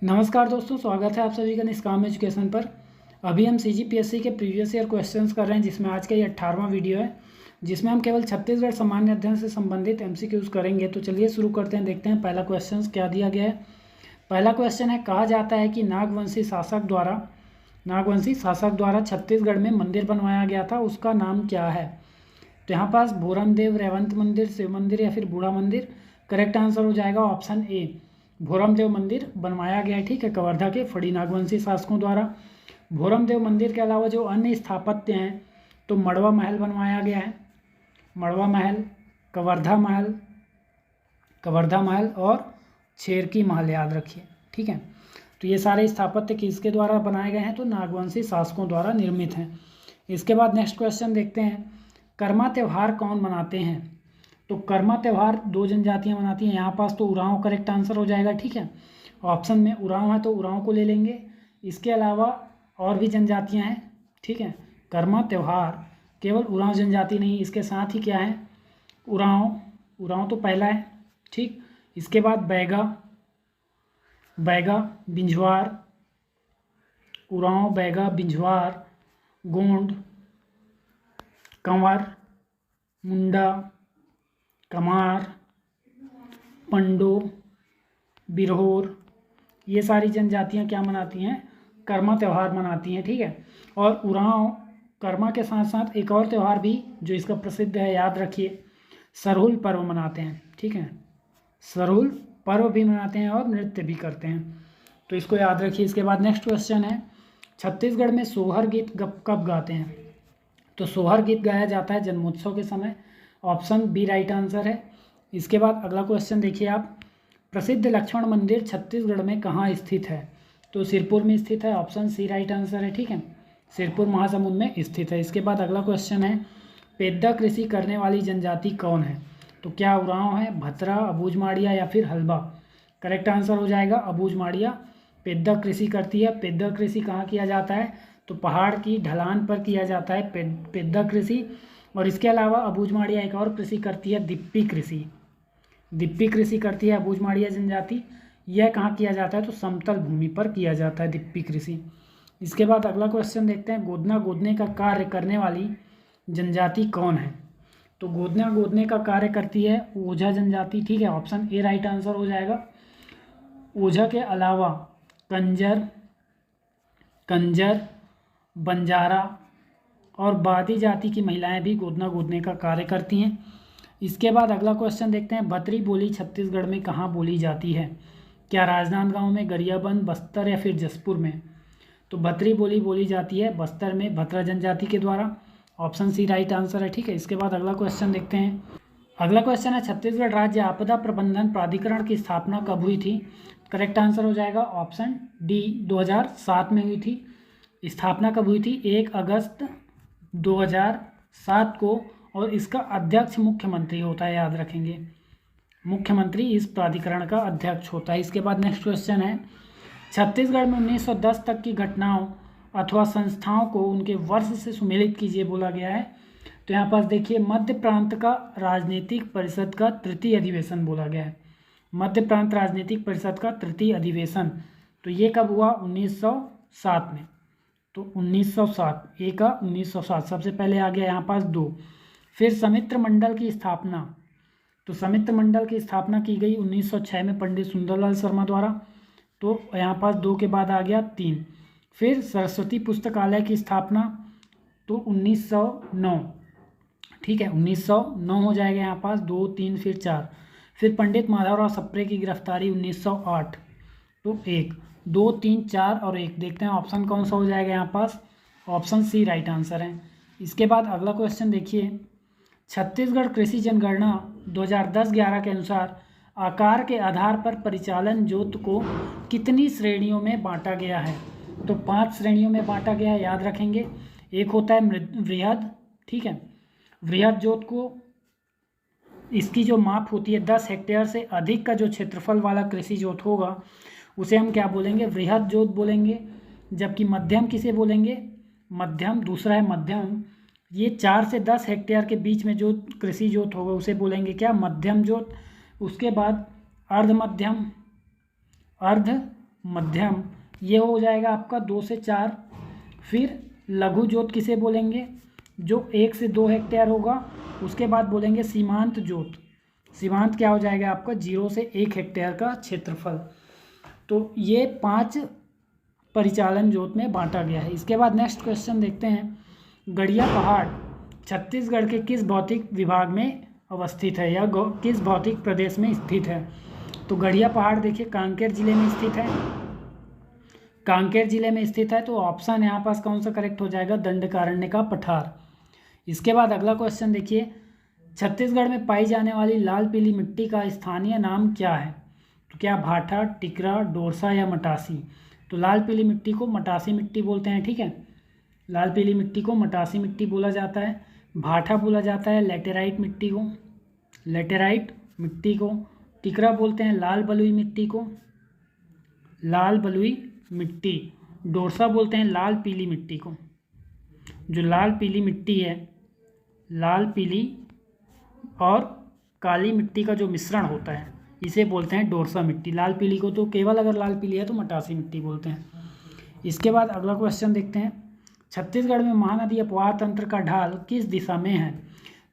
नमस्कार दोस्तों, स्वागत है आप सभी का निष्काम एजुकेशन पर। अभी हम सीजीपीएससी के प्रीवियस ईयर क्वेश्चंस कर रहे हैं, जिसमें आज का ये 18वां वीडियो है, जिसमें हम केवल छत्तीसगढ़ सामान्य अध्ययन से संबंधित एमसीक्यूज करेंगे। तो चलिए शुरू करते हैं, देखते हैं पहला क्वेश्चन क्या दिया गया है। पहला क्वेश्चन है, कहा जाता है कि नागवंशी शासक द्वारा छत्तीसगढ़ में मंदिर बनवाया गया था, उसका नाम क्या है। तो यहाँ पास भोरमदेव रेवंत मंदिर, शिव मंदिर या फिर बूढ़ा मंदिर। करेक्ट आंसर हो जाएगा ऑप्शन ए, भोरमदेव मंदिर बनवाया गया है। ठीक है, कवर्धा के फड़ी नागवंशी शासकों द्वारा। भोरमदेव मंदिर के अलावा जो अन्य स्थापत्य हैं, तो मड़वा महल बनवाया गया है, मड़वा महल, कवर्धा महल और छेरकी महल, याद रखिए। ठीक है, तो ये सारे स्थापत्य किसके द्वारा बनाए गए हैं, तो नागवंशी शासकों द्वारा निर्मित हैं। इसके बाद नेक्स्ट क्वेश्चन देखते हैं, कर्मा त्यौहार कौन मनाते हैं। तो कर्मा त्यौहार दो जनजातियां मनाती हैं, यहाँ पास तो उरांव करेक्ट आंसर हो जाएगा। ठीक है, ऑप्शन में उरांव है तो उरांव को ले लेंगे। इसके अलावा और भी जनजातियां हैं। ठीक है, कर्मा त्यौहार केवल उरांव जनजाति नहीं, इसके साथ ही क्या है, उरांव तो पहला है। ठीक, इसके बाद बैगा, बिंझवार, उरांव, बैगा, बिंझवार, गोंड, कंवर, मुंडा, कमार, पंडो, बिरहोर, ये सारी जनजातियां क्या मनाती हैं, कर्मा त्यौहार मनाती हैं। ठीक है, और उरांव कर्मा के साथ साथ एक और त्यौहार भी जो इसका प्रसिद्ध है, याद रखिए, सरहुल पर्व मनाते हैं। ठीक है, सरहुल पर्व भी मनाते हैं और नृत्य भी करते हैं, तो इसको याद रखिए। इसके बाद नेक्स्ट क्वेश्चन है, छत्तीसगढ़ में सोहर गीत कब गाते हैं। तो सोहर गीत गाया जाता है जन्मोत्सव के समय, ऑप्शन बी राइट आंसर है। इसके बाद अगला क्वेश्चन देखिए आप, प्रसिद्ध लक्ष्मण मंदिर छत्तीसगढ़ में कहाँ स्थित है। तो सिरपुर में स्थित है, ऑप्शन सी राइट आंसर है। ठीक है, सिरपुर महासमुंद में स्थित है। इसके बाद अगला क्वेश्चन है, पेद्दा कृषि करने वाली जनजाति कौन है। तो क्या उरांव है, भतरा, अबूझमाड़िया या फिर हल्बा। करेक्ट आंसर हो जाएगा अबूझमाड़िया पेद्दा कृषि करती है। पेद्दा कृषि कहाँ किया जाता है, तो पहाड़ की ढलान पर किया जाता है पेद्दा कृषि। और इसके अलावा अबूझमाड़िया एक और कृषि करती है, दिप्पी कृषि करती है अबूझमाड़िया जनजाति। यह कहाँ किया जाता है, तो समतल भूमि पर किया जाता है दिप्पी कृषि। इसके बाद अगला क्वेश्चन देखते हैं, गोदना गोदने का कार्य करने वाली जनजाति कौन है। तो गोदना गोदने का कार्य करती है ओझा जनजाति। ठीक है, ऑप्शन ए राइट आंसर हो जाएगा। ओझा के अलावा कंजर, बंजारा और बादी जाति की महिलाएं भी गोदना गोदने का कार्य करती हैं। इसके बाद अगला क्वेश्चन देखते हैं, भतरी बोली छत्तीसगढ़ में कहाँ बोली जाती है। क्या राजनांदगांव में, गरियाबंद, बस्तर या फिर जसपुर में। तो भतरी बोली जाती है बस्तर में, भतरा जनजाति के द्वारा, ऑप्शन सी राइट आंसर है। ठीक है, इसके बाद अगला क्वेश्चन देखते हैं। अगला क्वेश्चन है, छत्तीसगढ़ राज्य आपदा प्रबंधन प्राधिकरण की स्थापना कब हुई थी। करेक्ट आंसर हो जाएगा ऑप्शन डी, 2007 में हुई थी। स्थापना कब हुई थी, 1 अगस्त 2007 को, और इसका अध्यक्ष मुख्यमंत्री होता है, याद रखेंगे, मुख्यमंत्री इस प्राधिकरण का अध्यक्ष होता है। इसके बाद नेक्स्ट क्वेश्चन है, छत्तीसगढ़ में 1910 तक की घटनाओं अथवा संस्थाओं को उनके वर्ष से सुमेलित कीजिए बोला गया है। तो यहाँ पास देखिए, मध्य प्रांत का राजनीतिक परिषद का तृतीय अधिवेशन बोला गया है, मध्य प्रांत राजनीतिक परिषद का तृतीय अधिवेशन। तो ये कब हुआ, 1907 में। तो 1907, ए का 1907 सबसे पहले आ गया यहाँ पास 2। फिर समित्र मंडल की स्थापना, तो समित्र मंडल की स्थापना की गई 1906 में पंडित सुंदरलाल शर्मा द्वारा। तो यहाँ पास 2 के बाद आ गया 3। फिर सरस्वती पुस्तकालय की स्थापना, तो 1909। ठीक है, 1909 हो जाएगा यहाँ पास, 2, 3, फिर 4। फिर पंडित माधवराव सप्रे की गिरफ्तारी 1908। तो 1, 2, 3, 4 और 1, देखते हैं ऑप्शन कौन सा हो जाएगा यहाँ पास, ऑप्शन सी राइट आंसर है। इसके बाद अगला क्वेश्चन देखिए, छत्तीसगढ़ कृषि जनगणना 2010-11 के अनुसार आकार के आधार पर परिचालन जोत को कितनी श्रेणियों में बांटा गया है। तो 5 श्रेणियों में बांटा गया है, याद रखेंगे। एक होता है वृहद। ठीक है, वृहद जोत को, इसकी जो माप होती है 10 हेक्टेयर से अधिक का जो क्षेत्रफल वाला कृषि जोत होगा, उसे हम क्या बोलेंगे, वृहद जोत बोलेंगे। जबकि मध्यम किसे बोलेंगे, मध्यम, दूसरा है मध्यम, ये 4 से 10 हेक्टेयर के बीच में जो कृषि जोत होगा उसे बोलेंगे क्या, मध्यम जोत। उसके बाद अर्ध मध्यम, अर्ध मध्यम, ये हो जाएगा आपका 2 से 4। फिर लघु जोत किसे बोलेंगे, जो 1 से 2 हेक्टेयर होगा। उसके बाद बोलेंगे सीमांत जोत। सीमांत क्या हो जाएगा आपका 0 से 1 हेक्टेयर का क्षेत्रफल। तो ये 5 परिचालन जोत में बांटा गया है। इसके बाद नेक्स्ट क्वेश्चन देखते हैं, गड़िया पहाड़ छत्तीसगढ़ के किस भौतिक विभाग में अवस्थित है या किस भौतिक प्रदेश में स्थित है। तो गड़िया पहाड़ देखिए कांकेर जिले में स्थित है। कांकेर जिले में स्थित है, तो ऑप्शन यहाँ पास कौन सा करेक्ट हो जाएगा, दंडकारण्य का पठार। इसके बाद अगला क्वेश्चन देखिए, छत्तीसगढ़ में पाई जाने वाली लाल पीली मिट्टी का स्थानीय नाम क्या है। तो क्या भाठा, टिकरा, डोरसा या मटासी। तो लाल पीली मिट्टी को मटासी मिट्टी बोलते हैं, ठीक है। लाल पीली मिट्टी को मटासी मिट्टी बोला जाता है। भाठा बोला जाता है लेटेराइट मिट्टी को, लेटेराइट मिट्टी को। टिकरा बोलते हैं लाल बलुई मिट्टी को, लाल बलुई मिट्टी। डोरसा बोलते हैं लाल पीली मिट्टी को। जो लाल पीली मिट्टी है, लाल पीली और काली मिट्टी का जो मिश्रण होता है, इसे बोलते हैं डोरसा मिट्टी। लाल पीली को तो केवल अगर लाल पीली है तो मटासी मिट्टी बोलते हैं। इसके बाद अगला क्वेश्चन देखते हैं, छत्तीसगढ़ में महानदी अपवाह तंत्र का ढाल किस दिशा में है।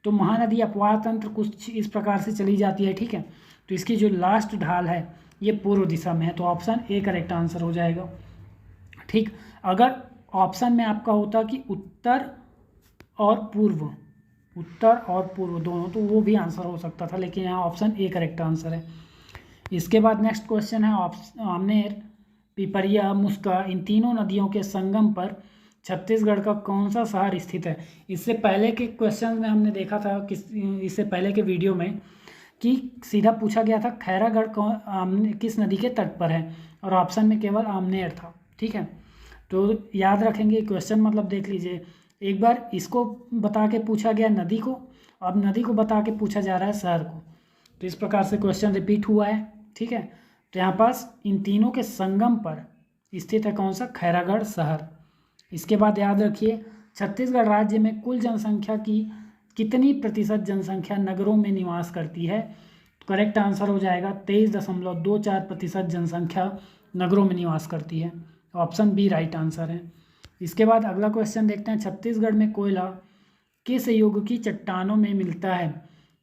तो महानदी अपवाह तंत्र कुछ इस प्रकार से चली जाती है, ठीक है। तो इसकी जो लास्ट ढाल है ये पूर्व दिशा में है, तो ऑप्शन ए करेक्ट आंसर हो जाएगा, ठीक। अगर ऑप्शन में आपका होता कि उत्तर और पूर्व, उत्तर और पूर्व दोनों, तो वो भी आंसर हो सकता था, लेकिन यहाँ ऑप्शन ए करेक्ट आंसर है। इसके बाद नेक्स्ट क्वेश्चन है, आमनेर, पिपरिया, मुस्का, इन तीनों नदियों के संगम पर छत्तीसगढ़ का कौन सा शहर स्थित है। इससे पहले के क्वेश्चन में हमने देखा था इससे पहले के वीडियो में कि सीधा पूछा गया था खैरागढ़ किस नदी के तट पर है, और ऑप्शन में केवल आमनेर था, ठीक है। तो याद रखेंगे क्वेश्चन, मतलब देख लीजिए, एक बार इसको बता के पूछा गया नदी को, अब नदी को बता के पूछा जा रहा है शहर को। तो इस प्रकार से क्वेश्चन रिपीट हुआ है, ठीक है। तो यहाँ पास इन तीनों के संगम पर स्थित है कौन सा, खैरागढ़ शहर। इसके बाद याद रखिए, छत्तीसगढ़ राज्य में कुल जनसंख्या की कितनी प्रतिशत जनसंख्या नगरों में निवास करती है। तो करेक्ट आंसर हो जाएगा 23.24% जनसंख्या नगरों में निवास करती है। ऑप्शन बी राइट आंसर है। इसके बाद अगला क्वेश्चन देखते हैं, छत्तीसगढ़ में कोयला किस युग की चट्टानों में मिलता है।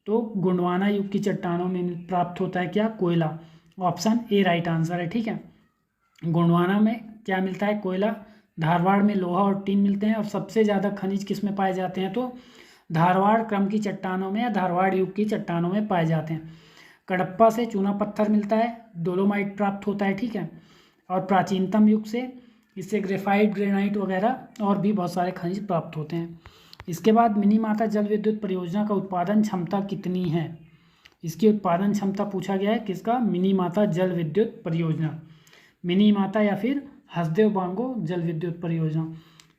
तो गोंडवाना युग की चट्टानों में प्राप्त होता है क्या, कोयला। ऑप्शन ए राइट आंसर है, ठीक है। गोंडवाना में क्या मिलता है, कोयला। धारवाड़ में लोहा और टीन मिलते हैं, और सबसे ज़्यादा खनिज किस में पाए जाते हैं, तो धारवाड़ क्रम की चट्टानों में या धारवाड़ युग की चट्टानों में पाए जाते हैं। कडप्पा से चूना पत्थर मिलता है, डोलोमाइट प्राप्त होता है, ठीक है। और प्राचीनतम युग से इससे ग्रेफाइट, ग्रेनाइट वगैरह और भी बहुत सारे खनिज प्राप्त होते हैं। इसके बाद मिनी माता जल विद्युत परियोजना का उत्पादन क्षमता कितनी है। इसकी उत्पादन क्षमता पूछा गया है किसका, मिनी माता जल विद्युत परियोजना, मिनी माता या फिर हसदेव बांगो जल विद्युत परियोजना।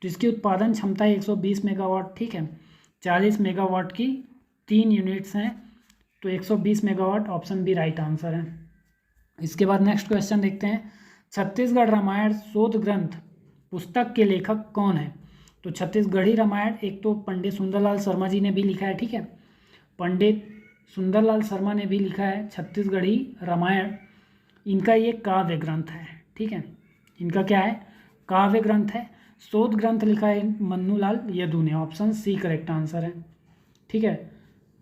तो इसकी उत्पादन क्षमता है 120 मेगावाट, ठीक है। 40 मेगावाट की 3 यूनिट्स हैं, तो 120 megawatt, option B right answer है। इसके बाद नेक्स्ट क्वेश्चन देखते हैं, छत्तीसगढ़ रामायण शोध ग्रंथ पुस्तक के लेखक कौन है। तो छत्तीसगढ़ी रामायण एक तो पंडित सुंदरलाल शर्मा जी ने भी लिखा है, ठीक है। पंडित सुंदरलाल शर्मा ने भी लिखा है छत्तीसगढ़ी रामायण। इनका ये काव्य ग्रंथ है, ठीक है। इनका क्या है, काव्य ग्रंथ है। शोध ग्रंथ लिखा है मन्नूलाल यदू ने, ऑप्शन सी करेक्ट आंसर है, ठीक है।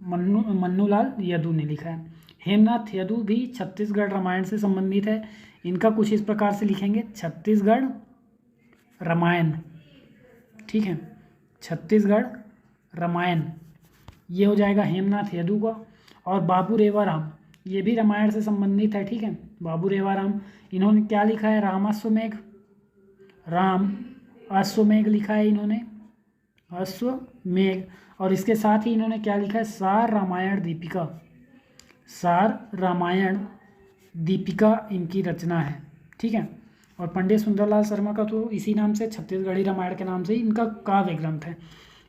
मन्नूलाल यदू ने लिखा है। हेमनाथ यदू भी छत्तीसगढ़ रामायण से संबंधित है। इनका कुछ इस प्रकार से लिखेंगे, छत्तीसगढ़ रामायण, ठीक है। छत्तीसगढ़ रामायण ये हो जाएगा हेमनाथ यदू का। और बाबू रेवाराम ये भी रामायण से संबंधित है, ठीक है। बाबू रेवाराम, इन्होंने क्या लिखा है, राम अश्वमेघ लिखा है इन्होंने, अश्वमेघ। और इसके साथ ही इन्होंने क्या लिखा है, सार रामायण दीपिका, सार रामायण दीपिका इनकी रचना है, ठीक है। और पंडित सुंदरलाल शर्मा का तो इसी नाम से, छत्तीसगढ़ी रामायण के नाम से ही इनका काव्य ग्रंथ है,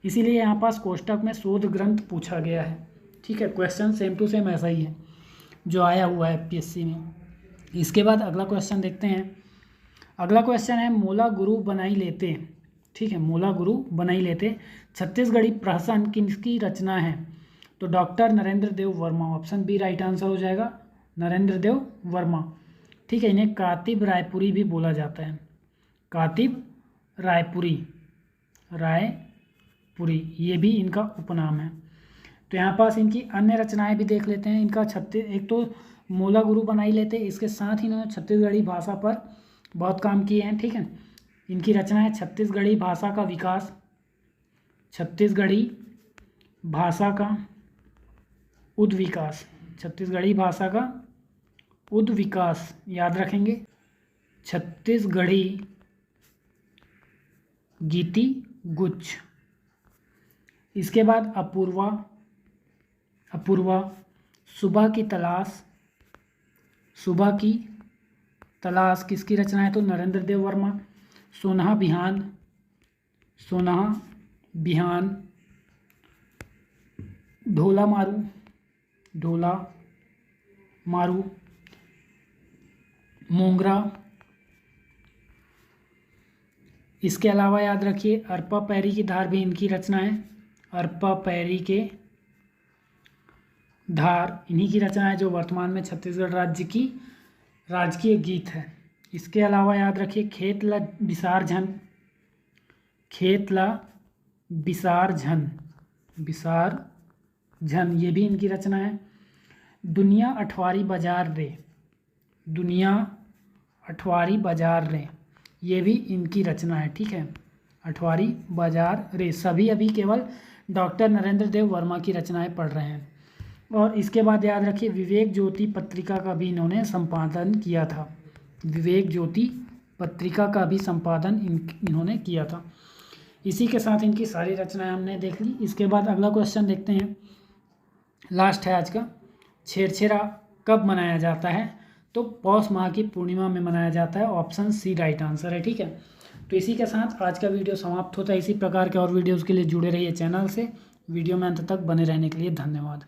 इसीलिए यहाँ पास कोष्टक में शोध ग्रंथ पूछा गया है, ठीक है। क्वेश्चन सेम टू सेम ऐसा ही है जो आया हुआ है पीएससी में। इसके बाद अगला क्वेश्चन देखते हैं। अगला क्वेश्चन है, मोला गुरु बनाई लेते, ठीक है। मोला गुरु बनाई लेते छत्तीसगढ़ी प्रहसन किसकी रचना है। तो doctor Narendra Dev Verma, option B right answer हो जाएगा, नरेंद्र देव वर्मा। ठीक है। इन्हें कातिब रायपुरी भी बोला जाता है, कातिब रायपुरी, रायपुरी ये भी इनका उपनाम है। तो यहाँ पास इनकी अन्य रचनाएं भी देख लेते हैं। इनका एक तो मूला गुरु बनाई लेते, इसके साथ ही इन्होंने छत्तीसगढ़ी भाषा पर बहुत काम किए हैं। ठीक है। इनकी रचना है छत्तीसगढ़ी भाषा का विकास, छत्तीसगढ़ी भाषा का उद्विकास, छत्तीसगढ़ी भाषा का उद्विकास याद रखेंगे, छत्तीसगढ़ी गीति गुच्छ। इसके बाद अपूर्वा, सुबह की तलाश, सुबह की तलाश किसकी रचना है? तो नरेंद्र देव वर्मा। सोनहा बिहान, ढोला मारू, मोंगरा। इसके अलावा याद रखिए अरपा पैरी की धार भी इनकी रचना है, अरपा पैरी के धार इन्हीं की रचना है, जो वर्तमान में छत्तीसगढ़ राज्य की राजकीय गीत है। इसके अलावा याद रखिए खेतला बिसार झन ये भी इनकी रचना है। दुनिया अठवारी बाजार रे ये भी इनकी रचना है। ठीक है, अठवारी बाजार रे। सभी अभी केवल डॉक्टर नरेंद्र देव वर्मा की रचनाएं पढ़ रहे हैं। और इसके बाद याद रखिए विवेक ज्योति पत्रिका का भी इन्होंने संपादन किया था, विवेक ज्योति पत्रिका का भी संपादन इन्होंने किया था। इसी के साथ इनकी सारी रचनाएं हमने देख ली। इसके बाद अगला क्वेश्चन देखते हैं, लास्ट है आज का। छेरछेरा कब मनाया जाता है? तो पौष माह की पूर्णिमा में मनाया जाता है, ऑप्शन सी राइट आंसर है। ठीक है, तो इसी के साथ आज का वीडियो समाप्त होता है। इसी प्रकार के और वीडियोज़ के लिए जुड़े रहिए चैनल से। वीडियो में अंत तक बने रहने के लिए धन्यवाद।